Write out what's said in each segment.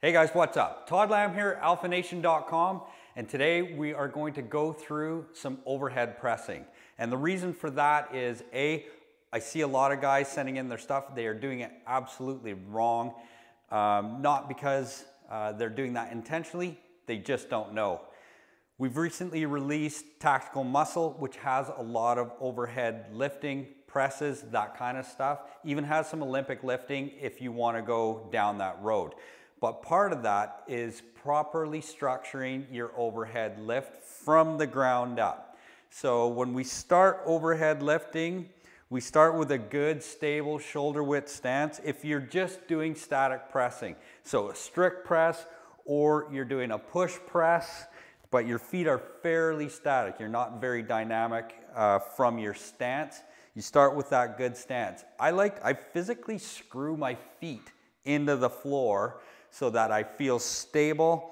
Hey guys, what's up? Todd Lamb here, alphanation.com, and today we are going to go through some overhead pressing. And the reason for that is I see a lot of guys sending in their stuff, they are doing it absolutely wrong. Not because they're doing that intentionally, they just don't know. We've recently released Tactical Muscle, which has a lot of overhead lifting, presses, that kind of stuff. Even has some Olympic lifting if you want to go down that road. But part of that is properly structuring your overhead lift from the ground up. So when we start overhead lifting, we start with a good stable shoulder width stance. If you're just doing static pressing, so a strict press or you're doing a push press, but your feet are fairly static, you're not very dynamic from your stance, you start with that good stance. I physically screw my feet into the floor so that I feel stable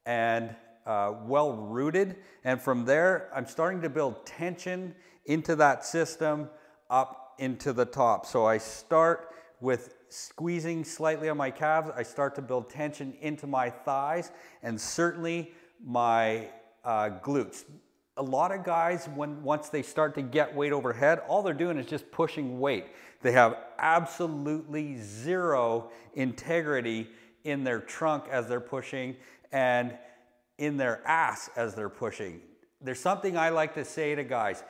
and well rooted. And from there, I'm starting to build tension into that system up into the top. So I start with squeezing slightly on my calves. I start to build tension into my thighs and certainly my glutes. A lot of guys, once they start to get weight overhead, all they're doing is just pushing weight. They have absolutely zero integrity in their trunk as they're pushing and in their ass as they're pushing. There's something I like to say to guys.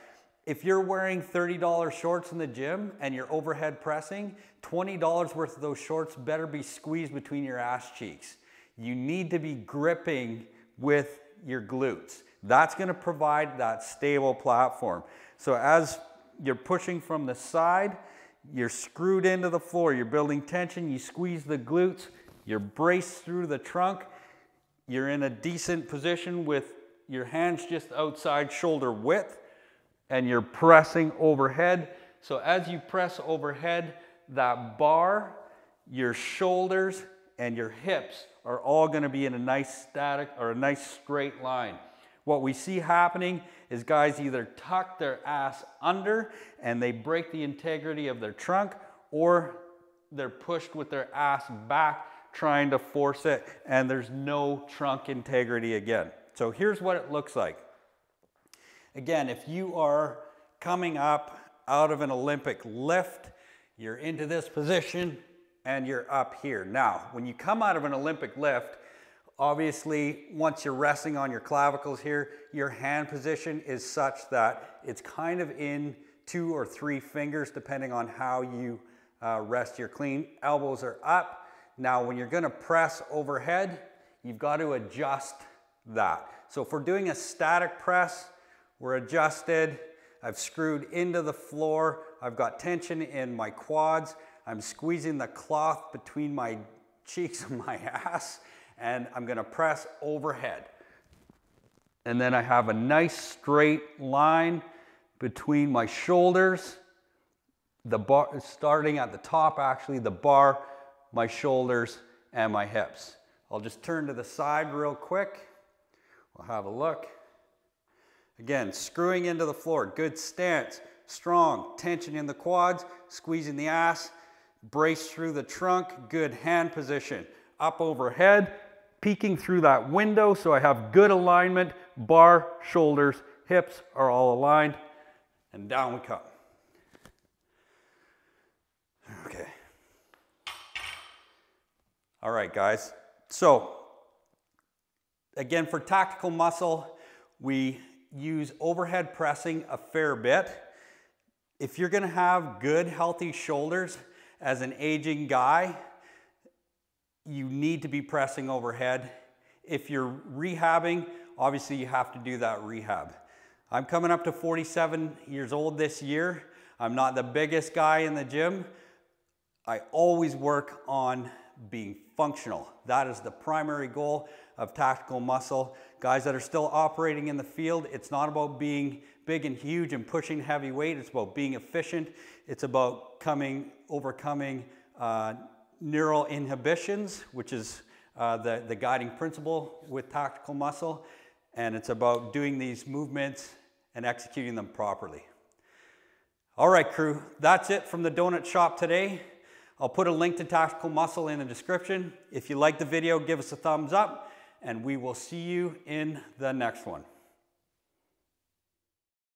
If you're wearing $30 shorts in the gym and you're overhead pressing, $20 worth of those shorts better be squeezed between your ass cheeks. You need to be gripping with your glutes. That's going to provide that stable platform. So as you're pushing from the side, you're screwed into the floor, you're building tension, you squeeze the glutes, you're braced through the trunk, you're in a decent position with your hands just outside shoulder width, and you're pressing overhead. So as you press overhead, that bar, your shoulders, and your hips are all going to be in a nice static or a nice straight line. What we see happening is guys either tuck their ass under and they break the integrity of their trunk, or they're pushed with their ass back trying to force it, and there's no trunk integrity again. So here's what it looks like. Again, if you are coming up out of an Olympic lift, you're into this position and you're up here. Now, when you come out of an Olympic lift, obviously, once you're resting on your clavicles here, your hand position is such that it's kind of in 2 or 3 fingers, depending on how you rest your clean. Elbows are up. Now, when you're gonna press overhead, you've got to adjust that. So if we're doing a static press, we're adjusted. I've screwed into the floor. I've got tension in my quads. I'm squeezing the cloth between my cheeks and my ass, and I'm gonna press overhead. And then I have a nice straight line between my shoulders, the bar, starting at the top actually, the bar, my shoulders, and my hips. I'll just turn to the side real quick. We'll have a look. Again, screwing into the floor, good stance, strong, tension in the quads, squeezing the ass, brace through the trunk, good hand position, up overhead, peeking through that window so I have good alignment, bar, shoulders, hips are all aligned, and down we come. Okay. All right, guys. So, again, for Tactical Muscle, we use overhead pressing a fair bit. If you're gonna have good, healthy shoulders as an aging guy, you need to be pressing overhead. If you're rehabbing, obviously you have to do that rehab. I'm coming up to 47 years old this year. I'm not the biggest guy in the gym. I always work on being functional. That is the primary goal of Tactical Muscle. Guys that are still operating in the field, it's not about being big and huge and pushing heavy weight. It's about being efficient. It's about overcoming neural inhibitions, which is the guiding principle with Tactical Muscle. And it's about doing these movements and executing them properly. All right, crew, that's it from the donut shop today. I'll put a link to Tactical Muscle in the description. If you like the video, give us a thumbs up, and we will see you in the next one.